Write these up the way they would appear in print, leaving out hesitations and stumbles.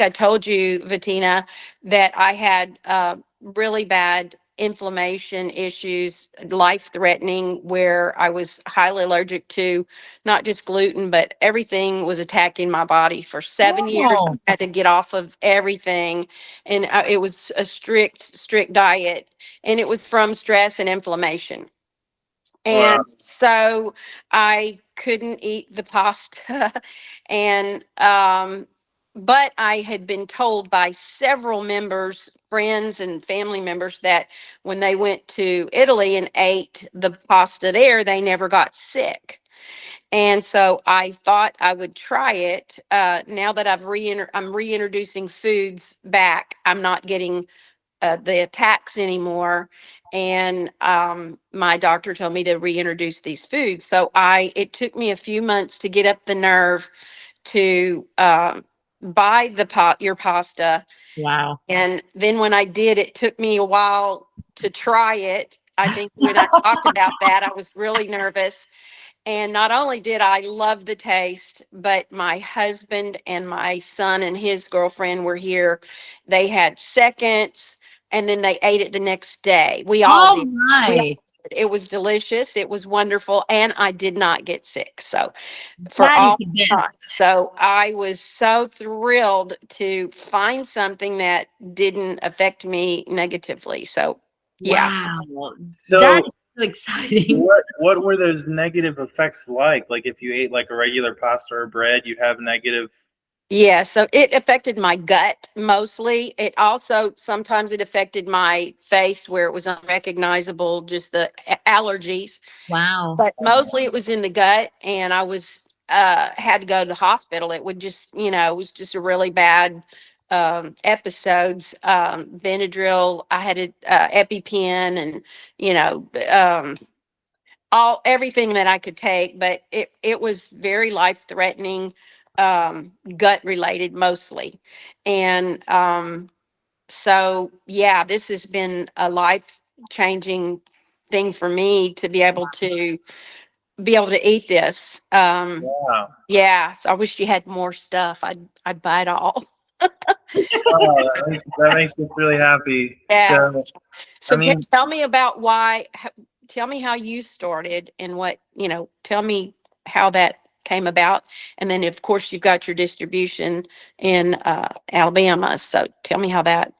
I told you, Vatina, that I had really bad inflammation issues, life threatening, where I was highly allergic to not just gluten, but everything was attacking my body for 7 years. Oh, I had to get off of everything. And it was a strict diet. And it was from stress and inflammation. And Wow. so I couldn't eat the pasta. And, but I had been told by several members, friends and family members, that when they went to Italy and ate the pasta there, they never got sick. And so I thought I would try it. Now that I'm reintroducing foods back, I'm not getting the attacks anymore. And my doctor told me to reintroduce these foods. So it took me a few months to get up the nerve to buy your pasta. wow. And then when I did, it took me a while to try it. I think when I talked about that, I was really nervous. And not only did I love the taste, but my husband and my son and his girlfriend were here. They had seconds, and then they ate it the next day. We all Oh did. We all my. did. It was delicious. It was wonderful. And I did not get sick. So for That is all the time. best. So I was so thrilled to find something that didn't affect me negatively. So yeah. Wow. So That's so exciting. what were those negative effects like? Like if you ate like a regular pasta or bread, you have negative. Yeah, so it affected my gut mostly. It also sometimes it affected my face where it was unrecognizable, just the allergies. Wow. But mostly it was in the gut, and I was had to go to the hospital. It would just, it was just a really bad episodes. Benadryl, I had a EpiPen, and you know, all everything that I could take, but it was very life threatening, gut related mostly. And so yeah, this has been a life changing thing for me to be able to eat this. Wow. Yeah, so I wish you had more stuff. I'd buy it all. Oh, that makes us really happy. Yeah. So I So mean, tell me about tell me how you started and tell me how that came about. And then of course you've got your distribution in Alabama. So tell me how that.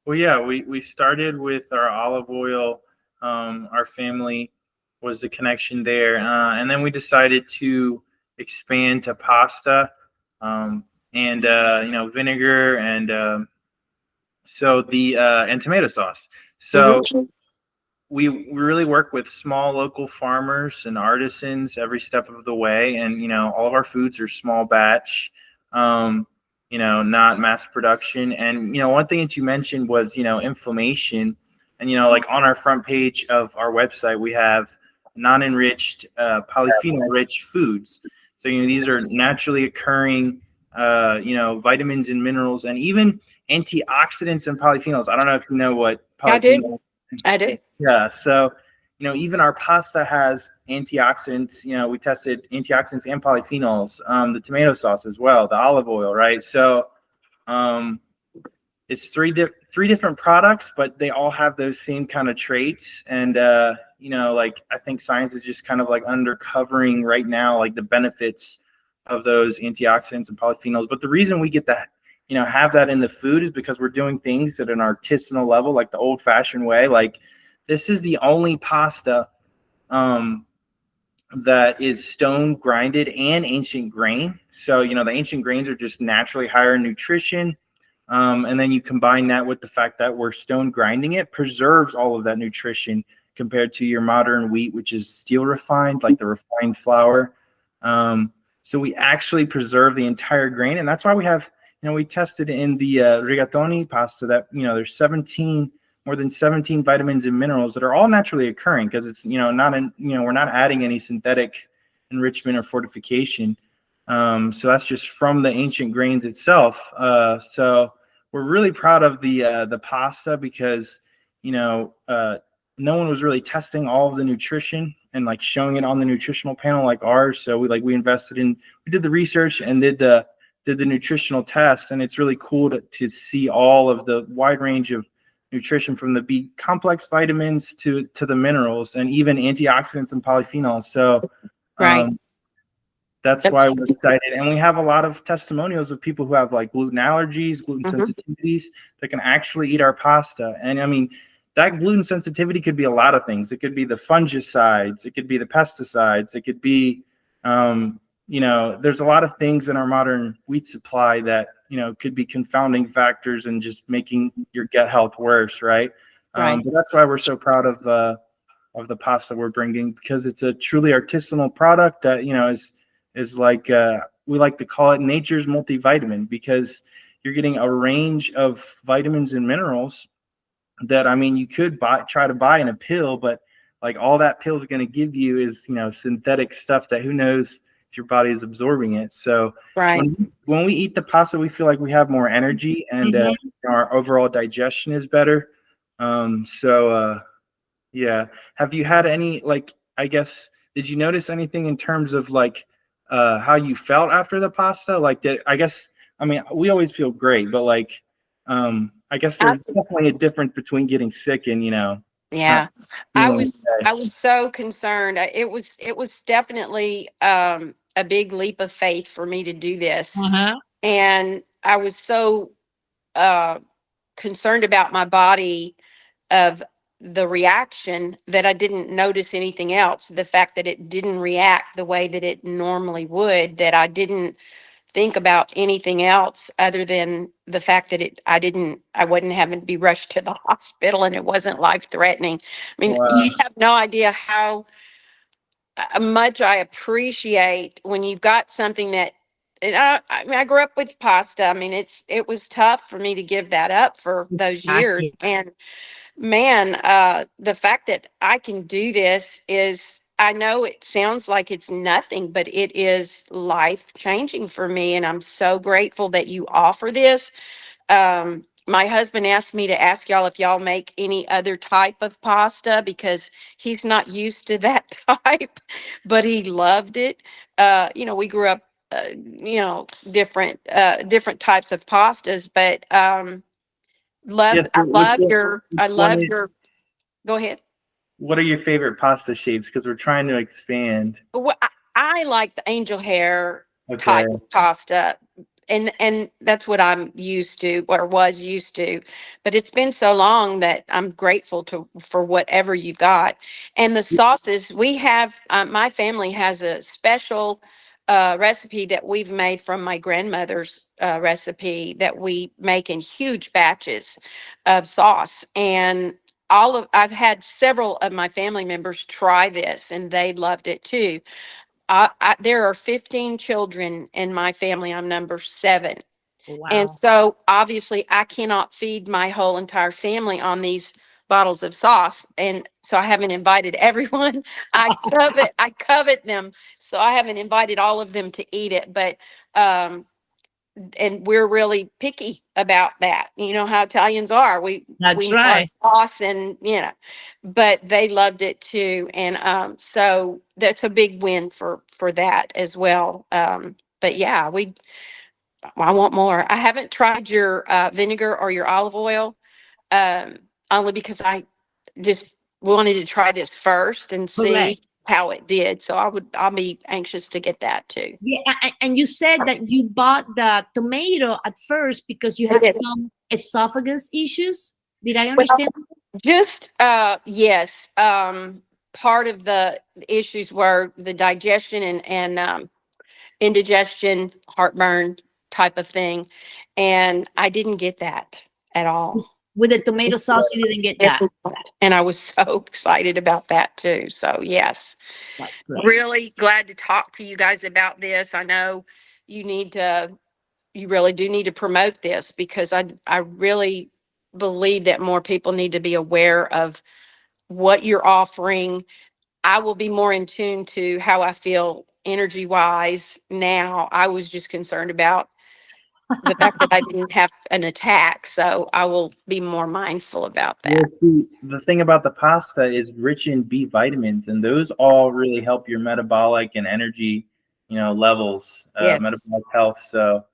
well, yeah, we started with our olive oil. Our family was the connection there, and then we decided to expand to pasta, and vinegar and and tomato sauce. So Mhm. we really work with small local farmers and artisans every step of the way, and all of our foods are small batch, not mass production. And one thing that you mentioned was inflammation. And like on our front page of our website we have non-enriched polyphenol rich foods. So these are naturally occurring vitamins and minerals, and even antioxidants and polyphenols. I don't know if you know what I do. polyphenols. I do. Yeah. So, even our pasta has antioxidants. We tested antioxidants and polyphenols. The tomato sauce as well, the olive oil, right? So, um, it's three different products, but they all have those same kind of traits. And like I think science is just kind of like undercovering right now, like the benefits of those antioxidants and polyphenols. But the reason we get that, have that in the food is because we're doing things at an artisanal level, like the old-fashioned way. Like this is the only pasta that is stone grinded and ancient grain. So the ancient grains are just naturally higher in nutrition. And then you combine that with the fact that we're stone grinding it, preserves all of that nutrition compared to your modern wheat, which is steel refined, like the refined flour. So we actually preserve the entire grain, and that's why we have, we tested in the rigatoni pasta that there's more than 17 vitamins and minerals that are all naturally occurring, because it's we're not adding any synthetic enrichment or fortification. So that's just from the ancient grains itself. So we're really proud of the pasta, because no one was really testing all of the nutrition and like showing it on the nutritional panel like ours. So we invested we did the research and did the did the nutritional test, and it's really cool to see all of the wide range of nutrition, from the B complex vitamins to the minerals, and even antioxidants and polyphenols. So Right. that's That's why we're excited. And we have a lot of testimonials of people who have like gluten allergies, gluten sensitivities, that can actually eat our pasta. And I mean, that gluten sensitivity could be a lot of things. It could be the fungicides, it could be the pesticides, it could be, you know, there's a lot of things in our modern wheat supply that, you know, could be confounding factors and just making your gut health worse, right? right. But that's why we're so proud of the pasta we're bringing, because it's a truly artisanal product that, you know, is like, we like to call it nature's multivitamin, because you're getting a range of vitamins and minerals that, I mean, you could try to buy in a pill, but like all that pill is going to give you is, you know, synthetic stuff that who knows if your body is absorbing it. So Right. when we eat the pasta, we feel like we have more energy, and our overall digestion is better. Yeah. Have you had any, like, I guess, did you notice anything in terms of like how you felt after the pasta? Like, I guess, I mean, we always feel great, but like, I guess there's definitely a difference between getting sick and, you know, Yeah. I feeling was so concerned. It was definitely a big leap of faith for me to do this. And I was so concerned about my body, of the reaction, that I didn't notice anything else. The fact that it didn't react the way that it normally would, that I didn't think about anything else other than the fact that I wouldn't having to be rushed to the hospital, and it wasn't life threatening. I mean, you have no idea how much I appreciate when you've got something that, and I mean, I grew up with pasta. I mean, it was tough for me to give that up for those years. And man, the fact that I can do this is, I know it sounds like it's nothing, but it is life changing for me. And I'm so grateful that you offer this. My husband asked me to ask y'all if y'all make any other type of pasta, because he's not used to that type, but he loved it. You know, we grew up, you know, different types of pastas, but yes. I love your, go ahead. What are your favorite pasta shapes? Because we're trying to expand. Well, I like the angel hair Okay. type of pasta, and that's what I'm used to, or was used to. But it's been so long that I'm grateful for whatever you've got. And the sauces we have, my family has a special recipe that we've made from my grandmother's recipe, that we make in huge batches of sauce. And I've had several of my family members try this, and they loved it too. There are 15 children in my family. I'm number 7. And so obviously I cannot feed my whole entire family on these bottles of sauce. And so I haven't invited everyone. I covet them. So I haven't invited all of them to eat it, but and we're really picky about that. You know how Italians are. We know our sauce, and you know, but they loved it too. And so that's a big win for that as well. But yeah, I want more. I haven't tried your vinegar or your olive oil, only because I just wanted to try this first and see how it did. So I'll be anxious to get that too. Yeah, and you said that you bought the tomato at first because you had some esophagus issues. Did I understand? Just yes. Part of the issues were the digestion and indigestion, heartburn type of thing, and I didn't get that at all. With the tomato sauce, you didn't get that. And I was so excited about that too. So yes, that's great. Really glad to talk to you guys about this. I know you really do need to promote this, because I really believe that more people need to be aware of what you're offering. I will be more in tune to how I feel energy wise now. I was just concerned about the fact that I didn't have an attack. So I will be more mindful about that. Well, see, the thing about the pasta is rich in B vitamins, and those all really help your metabolic and energy, you know, levels, metabolic health. So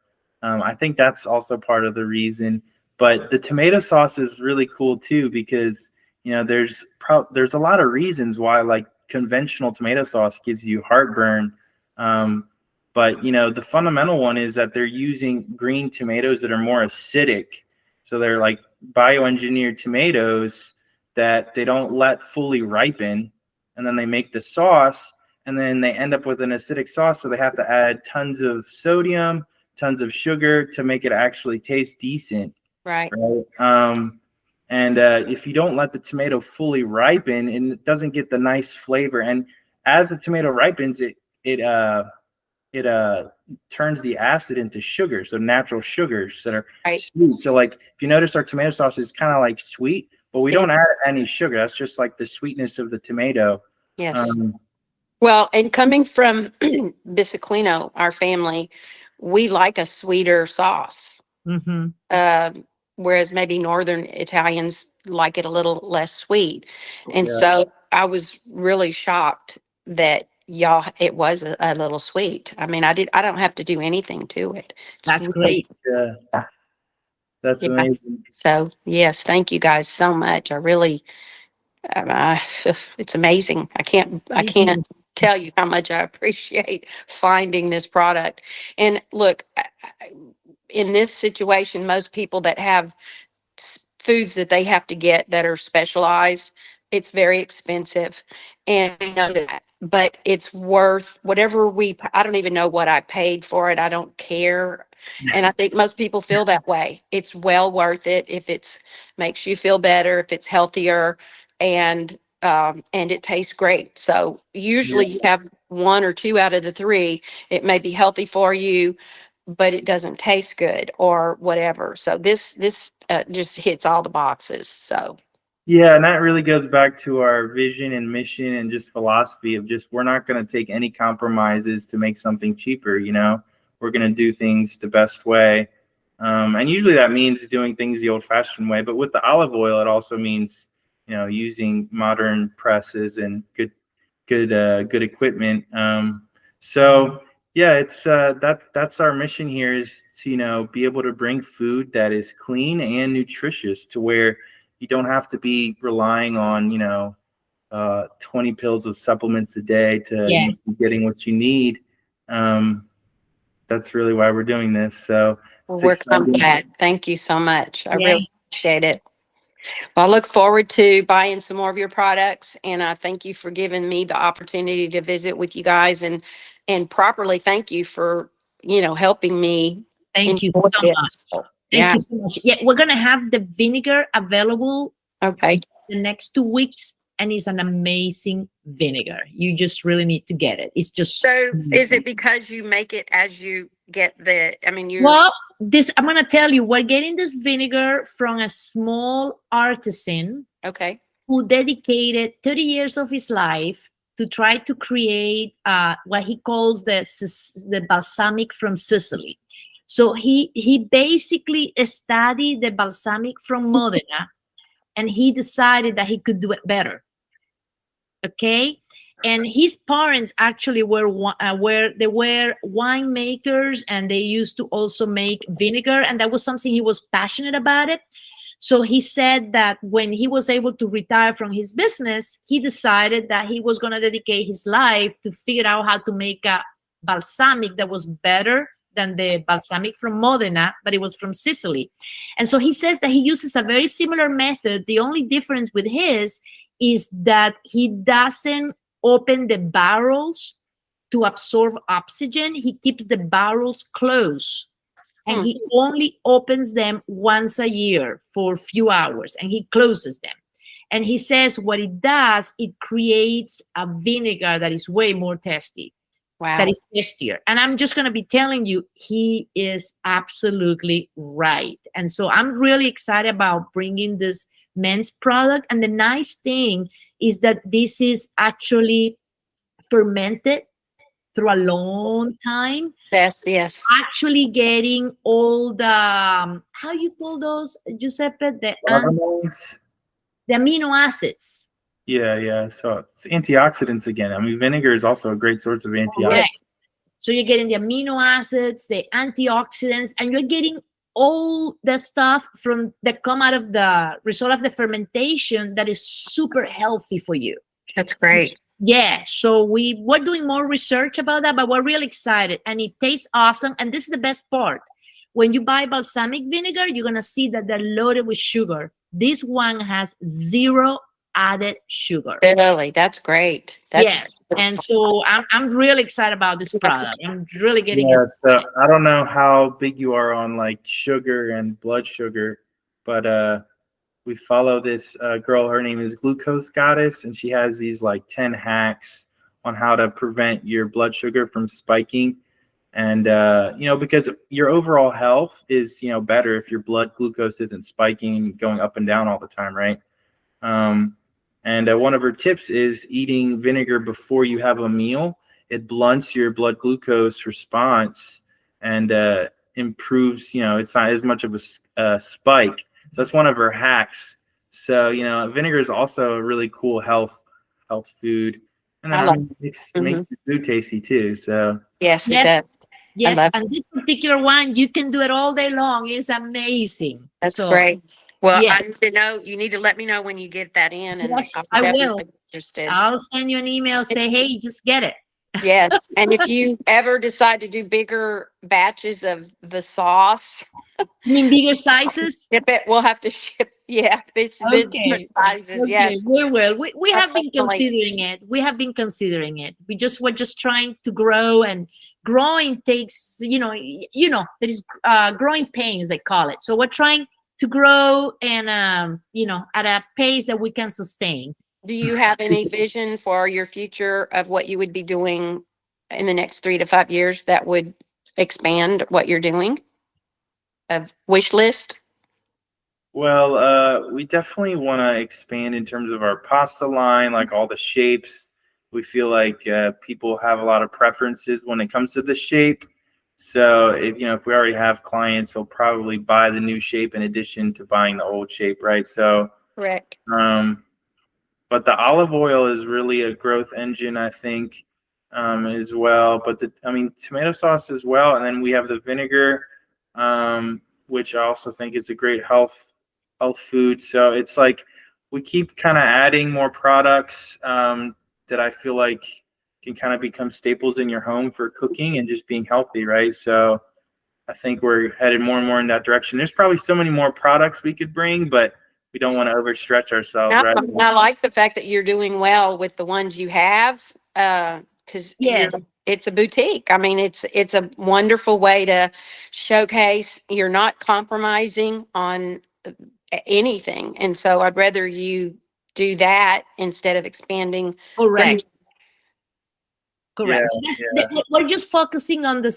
I think that's also part of the reason. But the tomato sauce is really cool too, because there's a lot of reasons why like conventional tomato sauce gives you heartburn. But the fundamental one is that they're using green tomatoes that are more acidic. So they're like bioengineered tomatoes that they don't let fully ripen, and then they make the sauce, and then they end up with an acidic sauce. So they have to add tons of sodium, tons of sugar to make it actually taste decent. Right. And if you don't let the tomato fully ripen, and it doesn't get the nice flavor, and as the tomato ripens, it turns the acid into sugar, so natural sugars that are Right. sweet. So like if you notice, our tomato sauce is kind of like sweet, but we don't add any sugar. That's just like the sweetness of the tomato. Yes. Well, and coming from Bisiclino, our family, we like a sweeter sauce. Whereas maybe Northern Italians like it a little less sweet. And Yeah. so I was really shocked that it was a little sweet. I mean, I don't have to do anything to it. That's great. Yeah. That's amazing. So yes, thank you guys so much. I really, it's amazing. I can't tell you how much I appreciate finding this product. And look, in this situation, most people that have foods that they have to get that are specialized, it's very expensive, and I know that, but it's worth whatever I don't even know what I paid for it. I don't care. And I think most people feel that way. It's well worth it if it's makes you feel better, if it's healthier, and it tastes great. So usually you have one or two out of the three. It may be healthy for you, but it doesn't taste good or whatever. So this just hits all the boxes. So Yeah, and that really goes back to our vision and mission and just philosophy of just we're not going to take any compromises to make something cheaper. We're going to do things the best way, and usually that means doing things the old-fashioned way. But with the olive oil, it also means using modern presses and good equipment. So yeah, it's that's our mission here, is to be able to bring food that is clean and nutritious to where you don't have to be relying on 20 pills of supplements a day to getting what you need. That's really why we're doing this. So we're glad. Thank you so much. I really appreciate it. Well, I look forward to buying some more of your products, and I thank you for giving me the opportunity to visit with you guys and properly thank you for helping me. Thank you so much. Thank you so much. Yeah, we're gonna have the vinegar available. Okay. The next 2 weeks, and it's an amazing vinegar. You just really need to get it. It's just so. Is it because you make it as you get Well, I'm gonna tell you, we're getting this vinegar from a small artisan. Okay. Who dedicated 30 years of his life to try to create what he calls the balsamic from Sicily. So he basically studied the balsamic from Modena, and he decided that he could do it better. Okay, and his parents actually were winemakers, and they used to also make vinegar, and that was something he was passionate about it. So he said that when he was able to retire from his business, he decided that he was going to dedicate his life to figure out how to make a balsamic that was better than the balsamic from Modena, but it was from Sicily. And so he says that he uses a very similar method. The only difference with his is that he doesn't open the barrels to absorb oxygen. He keeps the barrels closed. And he only opens them once a year for a few hours, and he closes them. And he says what it does, it creates a vinegar that is way more tasty. Wow. That is tastier. And I'm just going to be telling you, he is absolutely right. And so I'm really excited about bringing this men's product. And the nice thing is that this is actually fermented through a long time. Yes. Actually getting all the how you call those, Giuseppe? The amino acids. Yeah. So it's antioxidants again. I mean, vinegar is also a great source of antioxidants. Yes. So you're getting the amino acids, the antioxidants, and you're getting all the stuff from that come out of the result of the fermentation that is super healthy for you. That's great. Yeah, so we're doing more research about that, but we're really excited, and it tastes awesome. And this is the best part: when you buy balsamic vinegar, you're gonna see that they're loaded with sugar. This one has 0 added sugar. Really, that's great. That's Yes, and so I'm really excited about this product. I'm really getting Yeah, so excited. I don't know how big you are on like sugar and blood sugar, but we follow this girl. Her name is Glucose Goddess, and she has these like 10 hacks on how to prevent your blood sugar from spiking. And because your overall health is better if your blood glucose isn't spiking and going up and down all the time, right? And one of her tips is eating vinegar before you have a meal. It blunts your blood glucose response and improves, it's not as much of a spike. So that's one of her hacks. So, vinegar is also a really cool health food. And then it makes your food tasty too. So yes, it Yes, does. yes, and this particular one, you can do it all day long. It's amazing. That's So, great. Well, yeah. I need to know. You need to let me know when you get that in, and Yes, I'm I will. definitely interested. I'll send you an email, say, hey, just get it. Yes, and if you ever decide to do bigger batches of the sauce, You mean bigger sizes? ship it. We'll have to ship. Yeah, it's Okay. different sizes. Okay, Yes, we will. We have been definitely. considering it. We have been considering it. We're just trying to grow, and growing takes, there is growing pains, they call it. So we're trying to grow and at a pace that we can sustain. Do you have any vision for your future of what you would be doing in the next 3 to 5 years that would expand what you're doing? A wish list? Well, we definitely want to expand in terms of our pasta line, like all the shapes. We feel like people have a lot of preferences when it comes to the shape. So if we already have clients, they'll probably buy the new shape in addition to buying the old shape, right? So, Correct. but the olive oil is really a growth engine, I think, as well. But tomato sauce as well, and then we have the vinegar, which I also think is a great health food. So it's like we keep kind of adding more products that I feel like can kind of become staples in your home for cooking and just being healthy, right? So I think we're headed more and more in that direction. There's probably so many more products we could bring, but we don't want to overstretch ourselves, right? I like the fact that you're doing well with the ones you have, because Yes. it's a boutique. I mean, it's a wonderful way to showcase. You're not compromising on anything, and so I'd rather you do that instead of expanding. Correct. Yeah, Correct. yeah. We're just focusing on the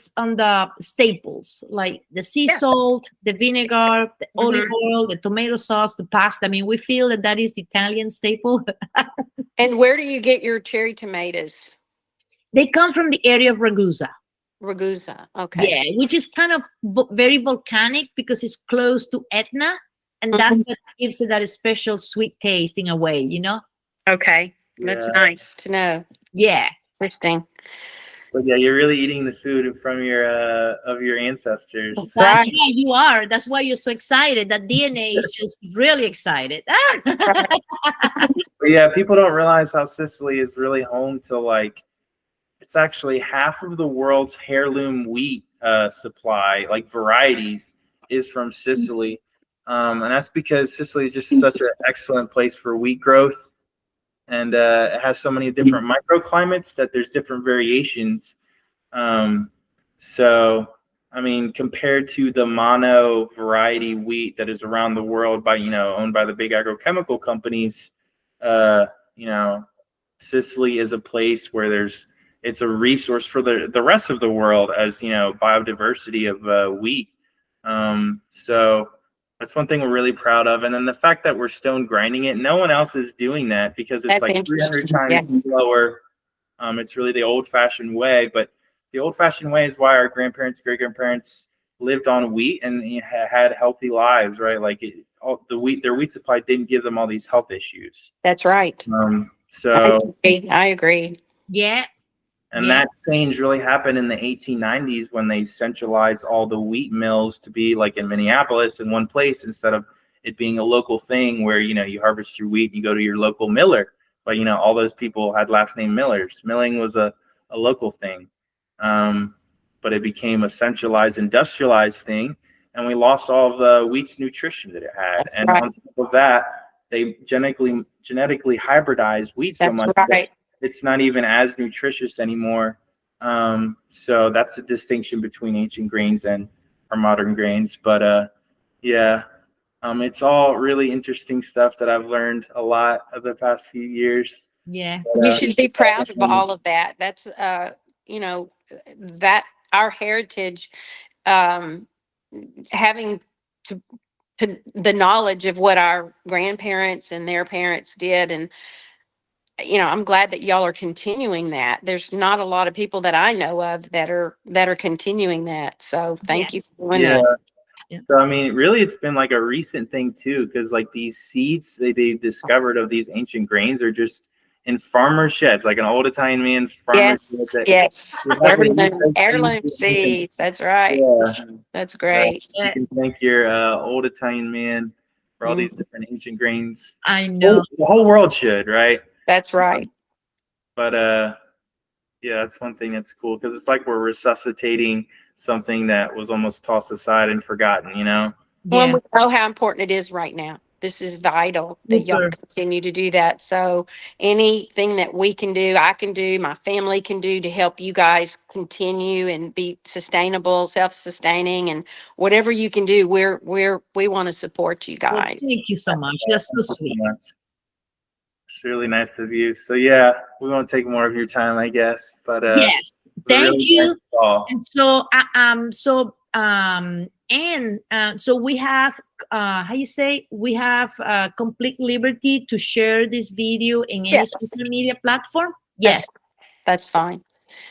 staples, like the sea salt, the vinegar, the olive oil, the tomato sauce, the pasta. I mean, we feel that is the Italian staple. And where do you get your cherry tomatoes? They come from the area of Ragusa. Ragusa. Okay. Yeah, which is kind of very volcanic because it's close to Etna, and that's what gives it that special sweet taste in a way, Okay. That's nice to know. Yeah. Interesting. But yeah, you're really eating the food from your ancestors. That's right, you are. That's why you're so excited. That DNA is just really excited. But yeah, people don't realize how Sicily is really home to it's actually half of the world's heirloom wheat supply, like varieties, is from Sicily. And that's because Sicily is just such an excellent place for wheat growth. And it has so many different microclimates that there's different variations. So, compared to the mono variety wheat that is around the world owned by the big agrochemical companies, Sicily is a place where it's a resource for the rest of the world as, biodiversity of wheat. So that's one thing we're really proud of. And then the fact that we're stone grinding it, no one else is doing that because it's like 300 times slower. It's really the old fashioned way, but the old fashioned way is why our grandparents, great grandparents lived on wheat and had healthy lives, right? Like their wheat supply didn't give them all these health issues. That's right. So I agree. Yeah. And Yeah. that change really happened in the 1890s when they centralized all the wheat mills to be like in Minneapolis in one place instead of it being a local thing where, you know, you harvest your wheat and you go to your local miller. But, you know, all those people had last name Millers. Milling was a local thing. But it became a centralized, industrialized thing. And we lost all of the wheat's nutrition that it had. That's And right. on top of that, they genetically hybridized wheat so That's much right. it's not even as nutritious anymore. So that's the distinction between ancient grains and our modern grains. But yeah, it's all really interesting stuff that I've learned a lot of the past few years. Yeah. You But, should be proud of all of that. That's you know, that our heritage, um having to the knowledge of what our grandparents and their parents did, and you know, I'm glad that y'all are continuing that. There's not a lot of people that I know of that are continuing that. So thank you Yes. for doing yeah. that. Yeah. So I mean, really, it's been like a recent thing too, because like these seeds they discovered of these ancient grains are just in farmer sheds, like an old Italian man's farmer shed. Yes, yes. They have to use Heirloom, those heirloom seeds. seeds. That's right. Yeah. That's So great. you can thank your old Italian man for all these Mhm. different ancient grains. I know. The whole world should, right? That's right. But yeah, that's one thing that's cool because it's like we're resuscitating something that was almost tossed aside and forgotten, you know? Well, Yeah. we know how important it is right now. This is vital that y'all Super. continue to do that. So anything that we can do, I can do, my family can do to help you guys continue and be sustainable, self-sustaining, and whatever you can do, we want to support you Well, guys. thank you so much. That's so sweet. It's really nice of you. So yeah, we won't take more of your time, I guess. But Yes. it's a Thank really you. nice call. And so we have how you say, we have complete liberty to share this video in any Yes. social media platform. Yes. That's fine.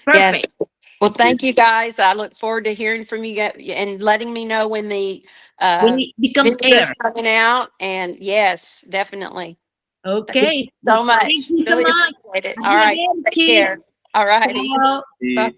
Perfect. Yeah. Well, thank you guys. I look forward to hearing from you and letting me know when the When it becomes vinegar's air. coming out. And yes, definitely. Thank Okay. you so much. Thank you so Really much. appreciate it. All right. Take care. All righty. Ciao. See- Bye.